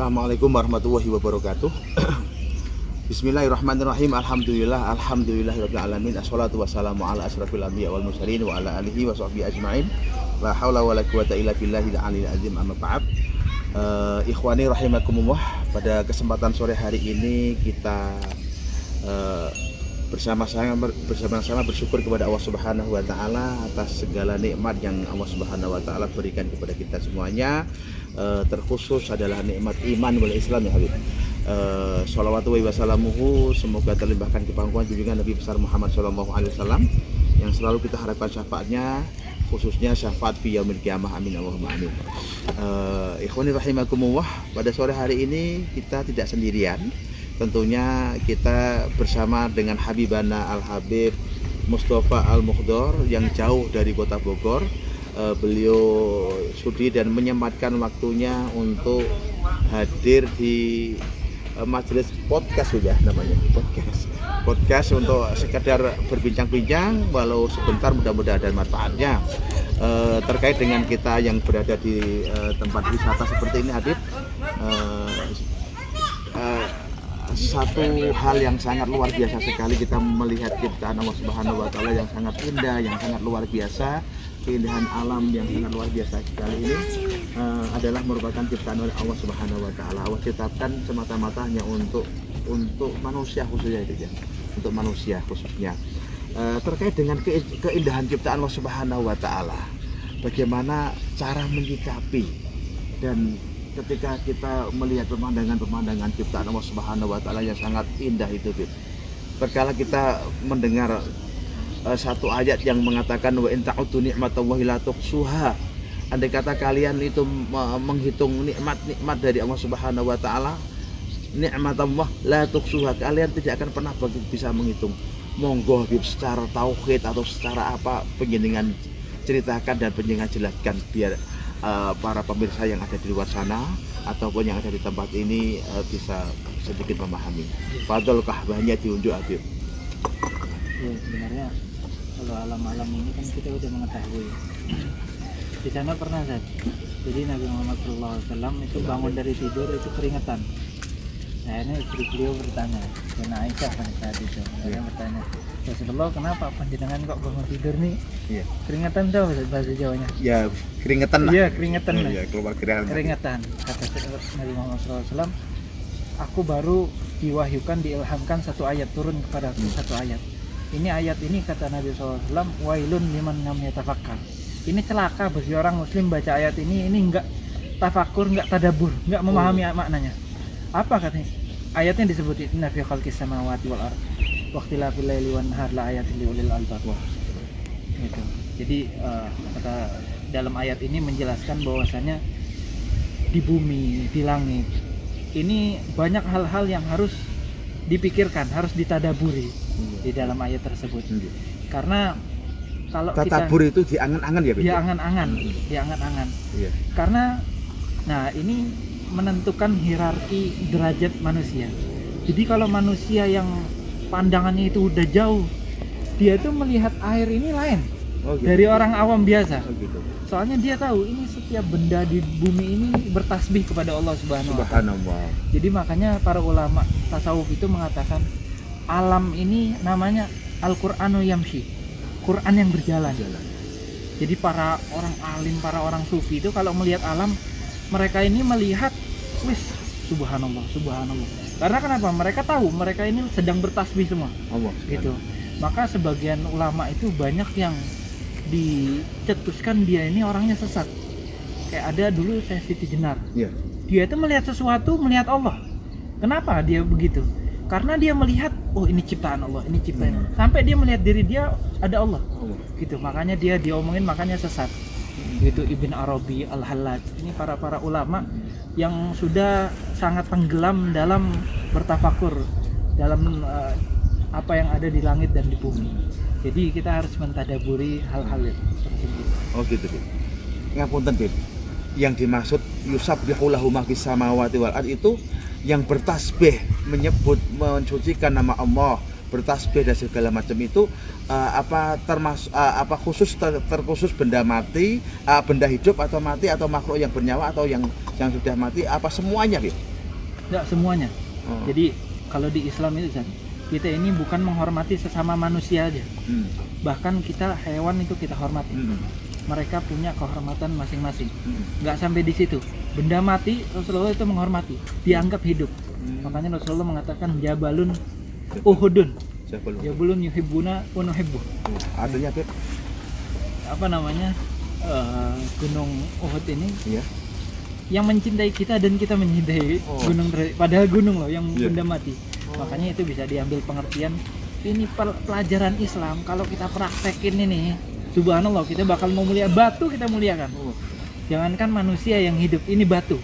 Assalamualaikum warahmatullahi wabarakatuh. Bismillahirrahmanirrahim. Alhamdulillahirabbil alamin. Assalatu wassalamu ala asrafil anbiya wal mursalin wa ala alihi wa sahbihi ajmain. La haula wala quwata illa billahil aliyil azim. Amma ba'd. Ikhwani rahimakumullah, pada kesempatan sore hari ini kita bersama-sama bersyukur kepada Allah Subhanahu wa taala atas segala nikmat yang Allah Subhanahu wa taala berikan kepada kita semuanya. Terkhusus adalah nikmat iman wal Islam ya Habib. Shalawatu wa salamuhu, semoga terlimpahkan ke pangkuan junjungan Nabi besar Muhammad sallallahu alaihi wasallam yang selalu kita harapkan syafaatnya, khususnya syafaat fi yaumil qiyamah. Amin Allahumma amin. Ikhwani rahimakumullah, pada sore hari ini kita tidak sendirian. Tentunya kita bersama dengan Habibana Al-Habib Mustafa Al-Mukhdar yang jauh dari kota Bogor. Beliau sudi dan menyempatkan waktunya untuk hadir di majelis podcast, sudah namanya podcast untuk sekedar berbincang-bincang walau sebentar, mudah-mudahan ada manfaatnya terkait dengan kita yang berada di tempat wisata seperti ini Habib. Satu hal yang sangat luar biasa sekali, kita melihat ciptaan Allah Subhanahu wa taala yang sangat indah, yang sangat luar biasa. Keindahan alam yang sangat luar biasa sekali ini adalah merupakan ciptaan oleh Allah Subhanahu wa taala. Allah ciptakan semata-mata hanya untuk manusia khususnya itu ya. Untuk manusia khususnya. Terkait dengan keindahan ciptaan Allah Subhanahu wa taala, bagaimana cara menyikapi, dan ketika kita melihat pemandangan ciptaan Allah Subhanahu wa taala yang sangat indah itu, terkala kita mendengar satu ayat yang mengatakan wa in ta'uddu ni'matallahi la tuhsuha. Andai kata kalian itu menghitung nikmat dari Allah Subhanahu wa taala, nikmatallah la tuhsuha, kalian tidak akan pernah bisa menghitung. Monggo secara tauhid atau secara apa penjenengan ceritakan dan penjenengan jelaskan biar para pemirsa yang ada di luar sana ataupun yang ada di tempat ini bisa sedikit memahami. Fadhol kahbahnya diunjuk Habib. Ya, sebenarnya kalau alam-alam ini kan kita udah mengetahui. Di sana pernah Zat, jadi Nabi Muhammad SAW itu bangun dari tidur itu keringetan. Nah ini istri beliau bertanya, dan Aisyah pada saat itu bertanya, Rasulullah, kenapa panjenengan kok bangun tidur nih? Iya. Keringetan tahu bahasa Jawanya? Ya keringetan lah. Iya keringetan. Ya, keluar keringetan. Kata Nabi Muhammad SAW, aku baru diwahyukan, diilhamkan satu ayat, turun kepada satu ayat. Ini ayat ini kata Nabi SAW, wailun liman lam yatafakkar. Ini celaka bagi orang muslim baca ayat ini enggak tafakur, enggak tadabbur, enggak memahami maknanya. Apa katanya? Ayatnya disebut inna fi khalqis samawati wal ardh wa ikhtilafil laili wan nahar la ayatin liulil albab. Gitu. Jadi kata dalam ayat ini menjelaskan bahwasanya di bumi, di langit ini banyak hal-hal yang harus dipikirkan, harus ditadaburi di dalam ayat tersebut. Karena kalau tadabur itu diangan-angan ya, diangan-angan. Iya. Karena ini menentukan hierarki derajat manusia. Jadi kalau manusia yang pandangannya itu udah jauh, dia tuh melihat air ini lain dari orang awam biasa. Soalnya dia tahu ini setiap benda di bumi ini bertasbih kepada Allah Subhanahu wa taala. Jadi makanya para ulama tasawuf itu mengatakan alam ini namanya Al-Qur'anu Yamshi, Quran yang berjalan. Jadi para orang alim, para orang sufi itu kalau melihat alam, mereka ini melihat wis subhanallah. Karena kenapa? Mereka tahu mereka ini sedang bertasbih semua. Gitu. Maka sebagian ulama itu banyak yang dicetuskan dia ini orangnya sesat. Kayak ada dulu Syekh Siti Jenar. Dia itu melihat sesuatu, melihat Allah. Kenapa dia begitu? Karena dia melihat, oh ini ciptaan Allah, ini ciptaan. Sampai dia melihat diri dia ada Allah. Gitu. Makanya dia diomongin makanya sesat. Gitu Ibn Arabi, Al-Hallaj. Ini para ulama yang sudah sangat tenggelam dalam bertafakur dalam apa yang ada di langit dan di bumi. Jadi kita harus mentadaburi hal-hal tersebut. Oh gitu, Bib. Ngapunten, Bib. Yang dimaksud yusabbihu lahu ma fis samawati wal ardh itu yang bertasbih, menyebut, mensucikan nama Allah, bertasbih dan segala macam itu khusus terkhusus benda mati, benda hidup atau mati atau makhluk yang bernyawa atau yang sudah mati, apa semuanya, Bib? Enggak semuanya. Oh. Jadi kalau di Islam itu Ustaz, kita ini bukan menghormati sesama manusia aja. Bahkan kita hewan itu kita hormati. Mereka punya kehormatan masing-masing. Nggak sampai di situ. Benda mati Rasulullah itu menghormati, dianggap hidup. Makanya Rasulullah mengatakan Jabalun Uhudun. Jabalun yuhibbuna wa nuhibbu. Artinya Beb? Apa namanya? Gunung Uhud ini Iya. yang mencintai kita dan kita mencintai gunung, padahal gunung loh yang benda mati. Makanya itu bisa diambil pengertian ini pelajaran Islam. Kalau kita praktekin ini, subhanallah, kita bakal memuliakan batu, kita muliakan. Jangankan manusia yang hidup, ini batu.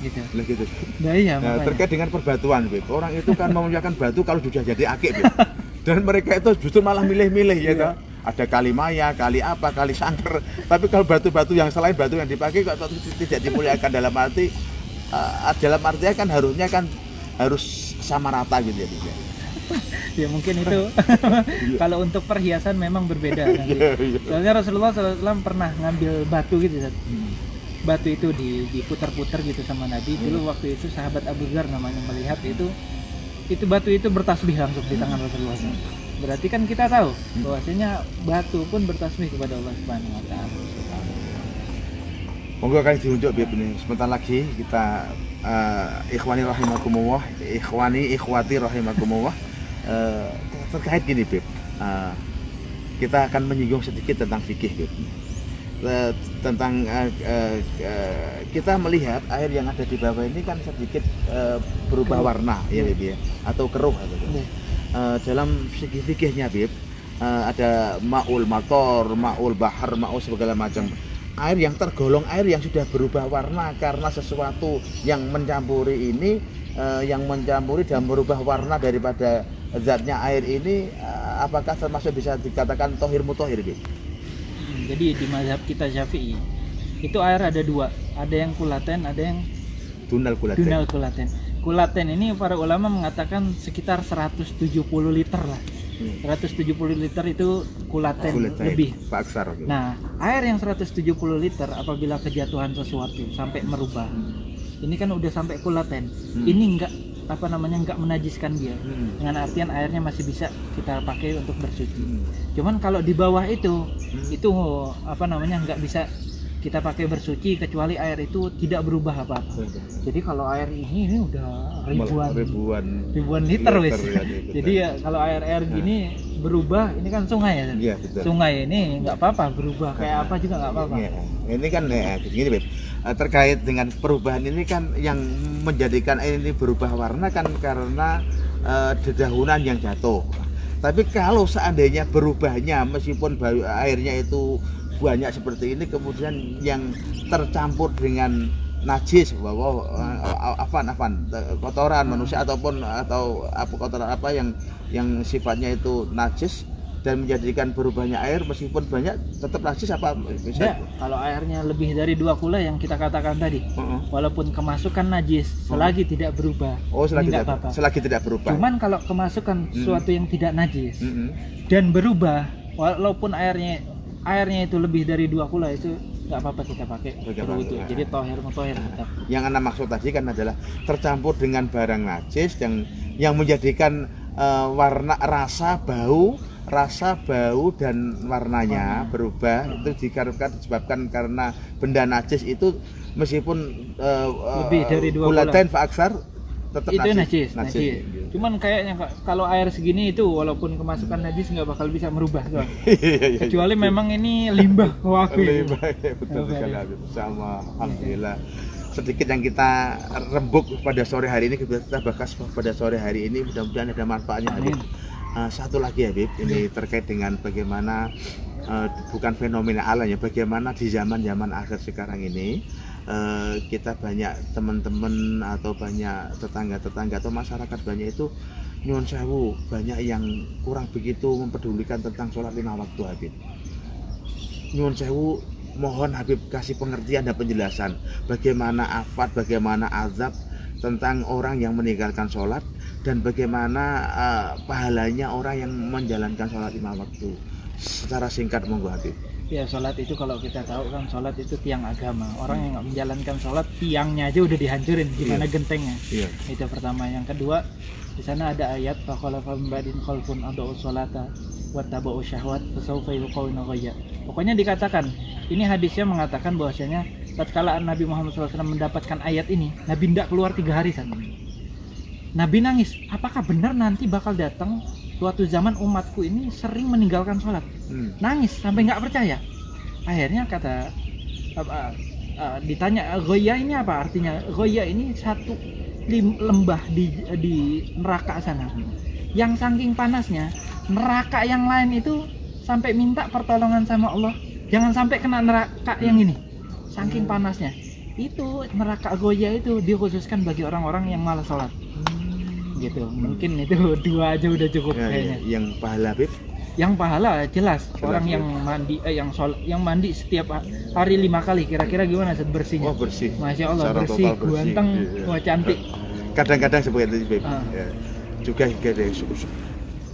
Gitu. Lah gitu. Nah, iya, Nah, terkait dengan perbatuan, Beb. Orang itu kan memuliakan batu kalau sudah jadi akik, Beb. Dan mereka itu justru malah milih-milih ya toh. Ada kali maya, kali apa, kali sangker. Tapi kalau batu-batu yang selain batu yang dipakai kok tidak dimuliakan dalam arti artinya kan harusnya kan harus sama rata gitu ya. Ya mungkin itu kalau untuk perhiasan memang berbeda nanti. Soalnya Rasulullah SAW pernah ngambil batu gitu Ustaz. Batu itu diputar-putar gitu sama Nabi. Dulu waktu itu sahabat Abu Dzar namanya melihat itu batu itu bertasbih langsung di tangan Rasulullah SAW. Berarti kan kita tahu bahwasanya batu pun bertasbih kepada Allah Subhanahu wa taala. Monggo akan diunjuk Beb ini. Sebentar lagi kita ikhwani rahimakumullah, ikhwati rahimakumullah. Terkait gini Beb, kita akan menyinggung sedikit tentang fikih Beb. Tentang kita melihat air yang ada di bawah ini kan sedikit berubah warna ya Beb ya, atau keruh gitu. Dalam segi fikihnya Beb, ada ma'ul mator, ma'ul bahar, ma'ul segala macam. Air yang tergolong air yang sudah berubah warna karena sesuatu yang mencampuri ini, yang mencampuri dan merubah warna daripada zatnya air ini, apakah termasuk bisa dikatakan tohir mutohir Beb? Jadi di mazhab kita Syafi'i itu air ada dua, ada yang kulaten, ada yang Dunal kulaten. Kulaten ini para ulama mengatakan sekitar 170 liter lah. 170 liter itu kulaten lebih. Pak Aksar. Nah, air yang 170 liter apabila kejatuhan sesuatu sampai merubah. Ini kan udah sampai kulaten. Ini enggak enggak menajiskan dia. Dengan artian airnya masih bisa kita pakai untuk bersuci. Cuman kalau di bawah itu enggak bisa kita pakai bersuci kecuali air itu tidak berubah apa-apa. Jadi kalau air ini udah ribuan liter wis. Ya, jadi ya kalau air gini berubah, ini kan sungai ya. Iya, betul. Sungai ini nggak apa-apa berubah kayak apa juga nggak apa-apa. Ya, ini kan gini Beb. Terkait dengan perubahan ini kan yang menjadikan air ini berubah warna kan karena dedaunan yang jatuh. Tapi kalau seandainya berubahnya meskipun airnya itu banyak seperti ini, kemudian yang tercampur dengan najis bahwa kotoran manusia atau kotoran apa yang sifatnya itu najis dan menjadikan berubahnya air meskipun banyak tetap najis apa bisa? Ya, kalau airnya lebih dari 2 kula yang kita katakan tadi, walaupun kemasukan najis selagi tidak berubah, selagi tidak berubah. Cuman kalau kemasukan sesuatu yang tidak najis dan berubah, walaupun airnya itu lebih dari 2 kula itu nggak apa-apa kita pakai itu. Jadi tohir tetap. Yang Anda maksud tadi kan adalah tercampur dengan barang najis yang menjadikan warna, rasa, bau dan warnanya berubah. Itu disebabkan karena benda najis itu meskipun lebih dari 2 kulaten fa aksar tetap itu najis. Cuman kayaknya kalau air segini itu walaupun kemasukan najis nggak bakal bisa merubah doang. Kecuali memang ini limbah limbah betul sekali sama. Alhamdulillah sedikit yang kita rembuk pada sore hari ini, kita bahas pada sore hari ini, mudah-mudahan ada manfaatnya Habib. Satu lagi Habib, ini terkait dengan bagaimana bukan fenomena alam ya, bagaimana di zaman akhir sekarang ini kita banyak teman-teman atau banyak tetangga atau masyarakat banyak itu nyuwun sewu, banyak yang kurang begitu mempedulikan tentang sholat 5 waktu Habib. Nyuwun sewu, mohon Habib kasih pengertian dan penjelasan bagaimana afat, bagaimana azab tentang orang yang meninggalkan sholat dan bagaimana pahalanya orang yang menjalankan sholat 5 waktu. secara singkat monggo Habib. Ya, sholat itu kalau kita tahu kan, sholat itu tiang agama. Orang yang nggak menjalankan sholat, tiangnya aja udah dihancurin, gimana gentengnya. Iya. Itu pertama. Yang kedua, di sana ada ayat fakhalafa min ba'dihim khalfun adaa'u sholata wattaba'u syahwat fasawfa yulqawna ghayya. Pokoknya dikatakan, ini hadisnya mengatakan bahwasanya tatkala Nabi Muhammad SAW mendapatkan ayat ini, Nabi tidak keluar 3 hari saat. Nabi nangis, apakah benar nanti bakal datang suatu zaman umatku ini sering meninggalkan sholat? Nangis sampai nggak percaya. Akhirnya kata ditanya Ghoya ini apa artinya? Ghoya ini satu lembah di neraka sana, yang saking panasnya neraka yang lain itu sampai minta pertolongan sama Allah, jangan sampai kena neraka yang ini, saking panasnya. Itu neraka Ghoya itu dikhususkan bagi orang-orang yang malas sholat. Gitu. Mungkin itu 2 aja udah cukup kayaknya. Yang pahala Habib? Yang pahala jelas orang yang mandi yang mandi setiap hari 5 kali, kira-kira gimana set bersihnya? Oh, bersih. Masya Allah, Secara bersih, total bersih. ganteng, Iya. wah cantik. Kadang-kadang seperti itu Habib. Ya. Juga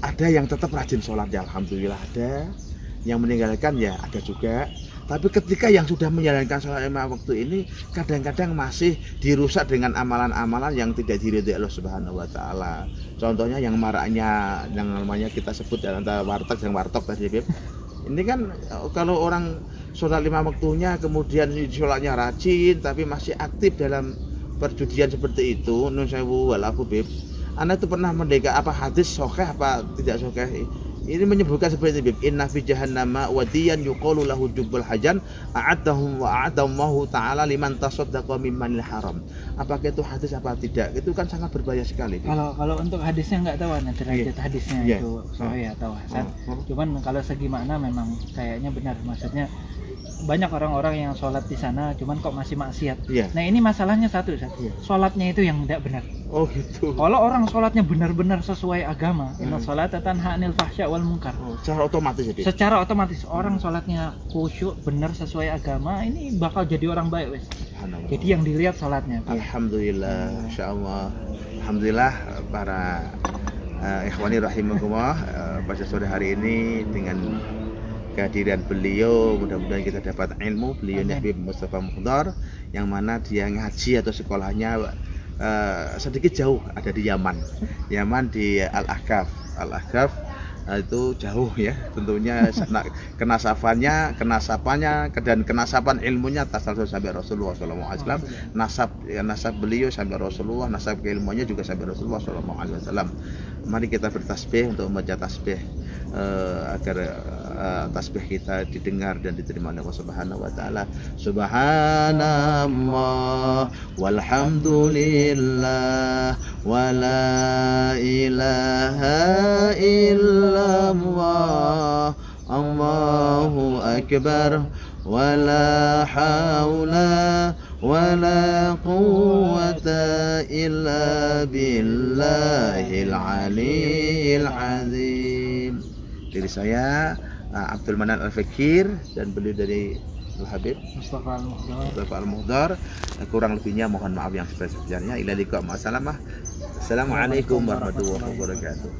ada yang tetap rajin sholat ya, alhamdulillah ada. Yang meninggalkan ya ada juga. Tapi ketika yang sudah menjalankan sholat 5 waktu ini kadang-kadang masih dirusak dengan amalan-amalan yang tidak diridhoi Allah Subhanahu wa taala. Contohnya yang maraknya yang namanya kita sebut antara warteg dan wartok tadi, Beb. Ini kan kalau orang sholat 5 waktunya kemudian sholatnya rajin tapi masih aktif dalam perjudian seperti itu, nun sewu walafu, Beb. Anda itu pernah mendengar apa hadis sahih apa tidak sahih? Ini menyebutkan seperti ini, inna fi jahannama wadiyan yuqalu lahu jubbul hajan a'adahum wa a'adallahu ta'ala liman tasaddaqa mimmanil haram. Apakah itu hadis apa tidak? Itu kan sangat berbahaya sekali. Kalau untuk hadisnya nggak tahu nanti derajat hadisnya itu sahih atau hasan. Cuman kalau segi makna memang kayaknya benar, maksudnya banyak orang-orang yang sholat di sana cuman kok masih maksiat. Nah ini masalahnya satu, sholatnya itu yang tidak benar. Oh gitu. Kalau orang sholatnya benar-benar sesuai agama, inna sholata tanha 'anil fahsya wal munkar. Secara otomatis jadi. Secara otomatis orang sholatnya khusyuk, benar sesuai agama, ini bakal jadi orang baik, wes. Jadi yang dilihat sholatnya. Alhamdulillah, insyaallah. Alhamdulillah para ikhwani rahimakumullah, pada sore hari ini dengan kehadiran beliau mudah-mudahan kita dapat ilmu. Beliau Habib Mustafa Mukhdar yang mana dia ngaji atau sekolahnya sedikit jauh, ada di Yaman di Al-Ahqaf itu jauh ya, tentunya kenasapannya dan kenasapan ilmunya tasalsul sampai Rasulullah SAW, nasab beliau sampai Rasulullah, nasab keilmuannya juga sampai Rasulullah SAW. Mari kita bertasbih untuk membaca tasbih agar tasbih kita didengar dan diterima oleh Allah Subhanahu wa taala. Subhanallah walhamdulillah wala ilaha illallah Allahu akbar wala haula wala quwwata illa billahil aliyyil azim. Dari saya Abdul Manan Al-Fakir dan beliau dari Al-Habib Mustafa Al-Mukhdar. Kurang lebihnya mohon maaf yang sebesar-besarnya. Ila liqa ma'assalamah. Assalamualaikum warahmatullahi wabarakatuh.